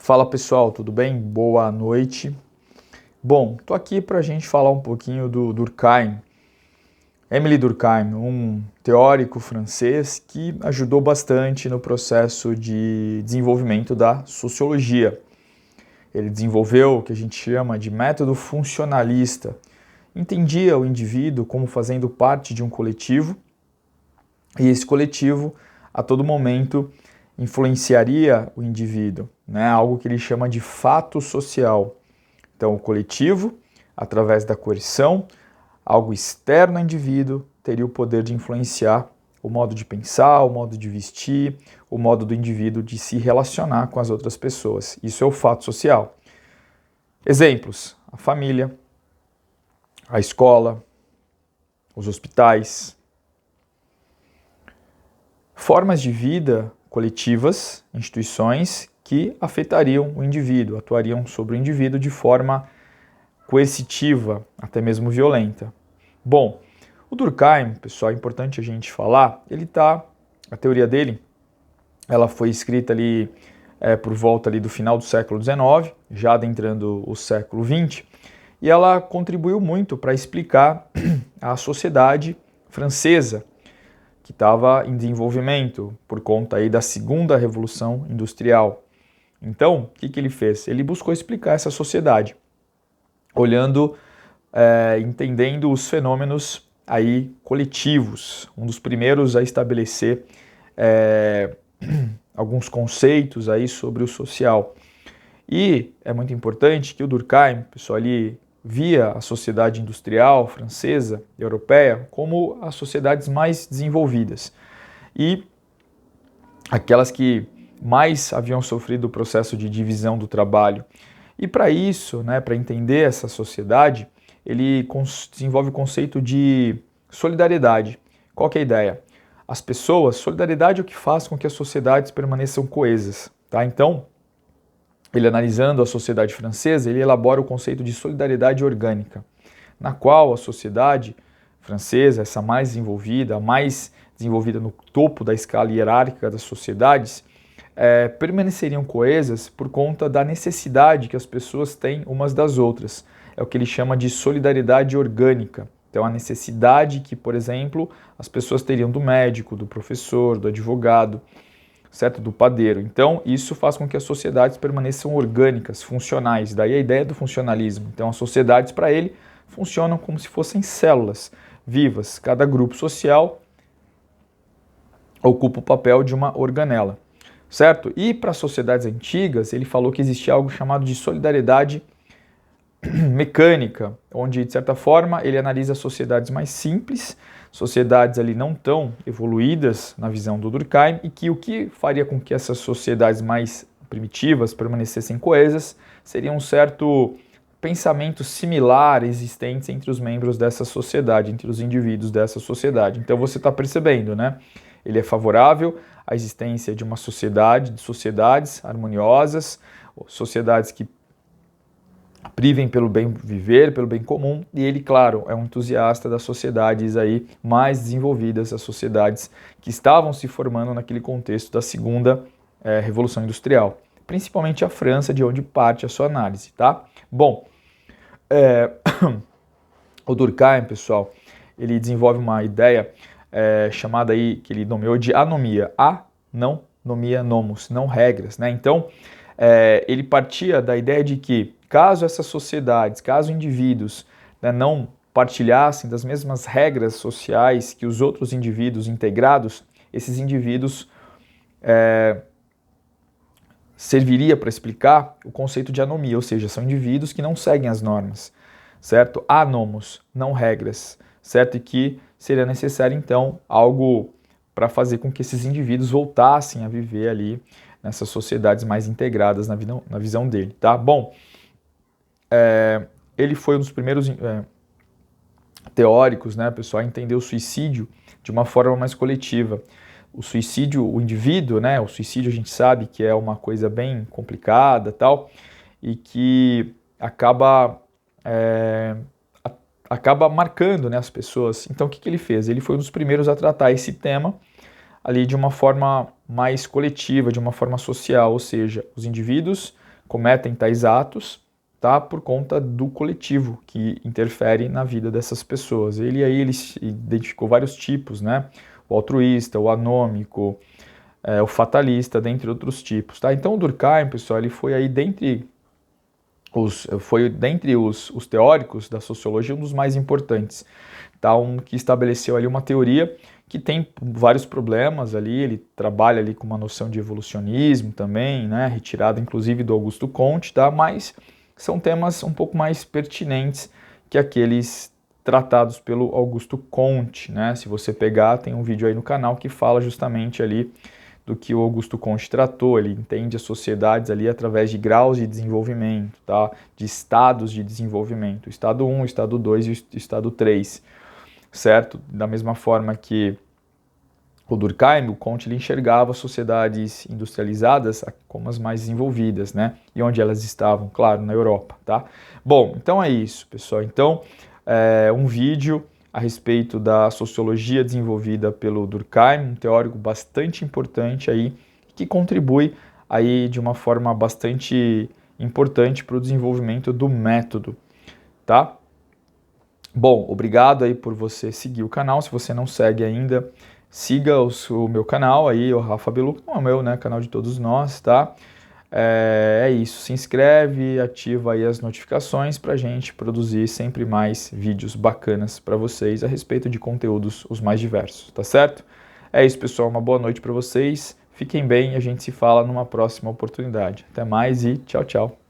Fala pessoal, tudo bem? Boa noite. Bom, tô aqui para a gente falar um pouquinho do Durkheim. Émile Durkheim, um teórico francês que ajudou bastante no processo de desenvolvimento da sociologia. Ele desenvolveu o que a gente chama de método funcionalista. Entendia o indivíduo como fazendo parte de um coletivo e esse coletivo, a todo momento, influenciaria o indivíduo, né? Algo que ele chama de fato social. Então, o coletivo, através da coerção, algo externo ao indivíduo, teria o poder de influenciar o modo de pensar, o modo de vestir, o modo do indivíduo de se relacionar com as outras pessoas. Isso é o fato social. Exemplos: a família, a escola, os hospitais. Formas de vida coletivas, instituições que afetariam o indivíduo, atuariam sobre o indivíduo de forma coercitiva, até mesmo violenta. Bom, o Durkheim, pessoal, é importante a gente falar, a teoria dele, ela foi escrita ali por volta ali do final do século XIX, já adentrando o século XX, e ela contribuiu muito para explicar a sociedade francesa, que estava em desenvolvimento por conta aí da segunda revolução industrial. Então, o que ele fez? Ele buscou explicar essa sociedade, olhando, entendendo os fenômenos aí coletivos, um dos primeiros a estabelecer alguns conceitos aí sobre o social. E é muito importante que o Durkheim, pessoal, ali via a sociedade industrial francesa, europeia, como as sociedades mais desenvolvidas e aquelas que mais haviam sofrido o processo de divisão do trabalho. E para isso, né, para entender essa sociedade, ele desenvolve o conceito de solidariedade. Qual que é a ideia? As pessoas, solidariedade é o que faz com que as sociedades permaneçam coesas, tá? Então, ele analisando a sociedade francesa, ele elabora o conceito de solidariedade orgânica, na qual a sociedade francesa, essa mais desenvolvida, a mais desenvolvida no topo da escala hierárquica das sociedades, permaneceriam coesas por conta da necessidade que as pessoas têm umas das outras. É o que ele chama de solidariedade orgânica. Então, a necessidade que, por exemplo, as pessoas teriam do médico, do professor, do advogado, certo? Do padeiro. Então, isso faz com que as sociedades permaneçam orgânicas, funcionais. Daí a ideia do funcionalismo. Então, as sociedades, para ele, funcionam como se fossem células vivas. Cada grupo social ocupa o papel de uma organela, certo? E para as sociedades antigas, ele falou que existia algo chamado de solidariedade mecânica, onde, de certa forma, ele analisa sociedades mais simples, sociedades ali não tão evoluídas na visão do Durkheim, e que o que faria com que essas sociedades mais primitivas permanecessem coesas seria um certo pensamento similar existente entre os membros dessa sociedade, entre os indivíduos dessa sociedade. Então você está percebendo, né? Ele é favorável à existência de uma sociedade, de sociedades harmoniosas, sociedades que privem pelo bem viver, pelo bem comum, e ele, claro, é um entusiasta das sociedades aí mais desenvolvidas, as sociedades que estavam se formando naquele contexto da segunda Revolução Industrial, principalmente a França, de onde parte a sua análise, tá? Bom, o Durkheim, pessoal, ele desenvolve uma ideia chamada aí, que ele nomeou de anomia, não nomia nomos, não regras, né? Então, ele partia da ideia de que caso essas sociedades, caso indivíduos, né, não partilhassem das mesmas regras sociais que os outros indivíduos integrados, esses indivíduos serviria para explicar o conceito de anomia, ou seja, são indivíduos que não seguem as normas, certo? Anomos, não regras, certo? E que seria necessário, então, algo para fazer com que esses indivíduos voltassem a viver ali nessas sociedades mais integradas na visão dele, tá? Bom, ele foi um dos primeiros teóricos, né, pessoal, a entender o suicídio de uma forma mais coletiva. O suicídio, o indivíduo, né, o suicídio a gente sabe que é uma coisa bem complicada, tal, e que acaba marcando, né, as pessoas. Então, o que ele fez? Ele foi um dos primeiros a tratar esse tema ali de uma forma mais coletiva, de uma forma social, ou seja, os indivíduos cometem tais atos, tá, por conta do coletivo que interfere na vida dessas pessoas. Ele identificou vários tipos, né? O altruísta, o anômico, o fatalista, dentre outros tipos, tá? Então o Durkheim, pessoal, ele foi aí dentre os teóricos da sociologia um dos mais importantes, tá? Um que estabeleceu ali uma teoria que tem vários problemas ali, ele trabalha ali com uma noção de evolucionismo também, né? Retirada inclusive do Augusto Comte, tá? Mas são temas um pouco mais pertinentes que aqueles tratados pelo Augusto Comte, né? Se você pegar, tem um vídeo aí no canal que fala justamente ali do que o Augusto Comte tratou. Ele entende as sociedades ali através de graus de desenvolvimento, tá? De estados de desenvolvimento, o estado 1, o estado 2 e o estado 3, certo? Da mesma forma que o Durkheim, o Comte, ele enxergava as sociedades industrializadas como as mais desenvolvidas, né? E onde elas estavam, claro, na Europa, tá? Bom, então é isso, pessoal. Então, um vídeo a respeito da sociologia desenvolvida pelo Durkheim, um teórico bastante importante aí, que contribui aí de uma forma bastante importante para o desenvolvimento do método, tá? Bom, obrigado aí por você seguir o canal. Se você não segue ainda, siga o meu canal aí, o Rafa Belucco, não é o meu, né? Canal de todos nós, tá? É isso, se inscreve, ativa aí as notificações para a gente produzir sempre mais vídeos bacanas para vocês a respeito de conteúdos os mais diversos, tá certo? É isso, pessoal, uma boa noite para vocês, fiquem bem e a gente se fala numa próxima oportunidade. Até mais e tchau, tchau.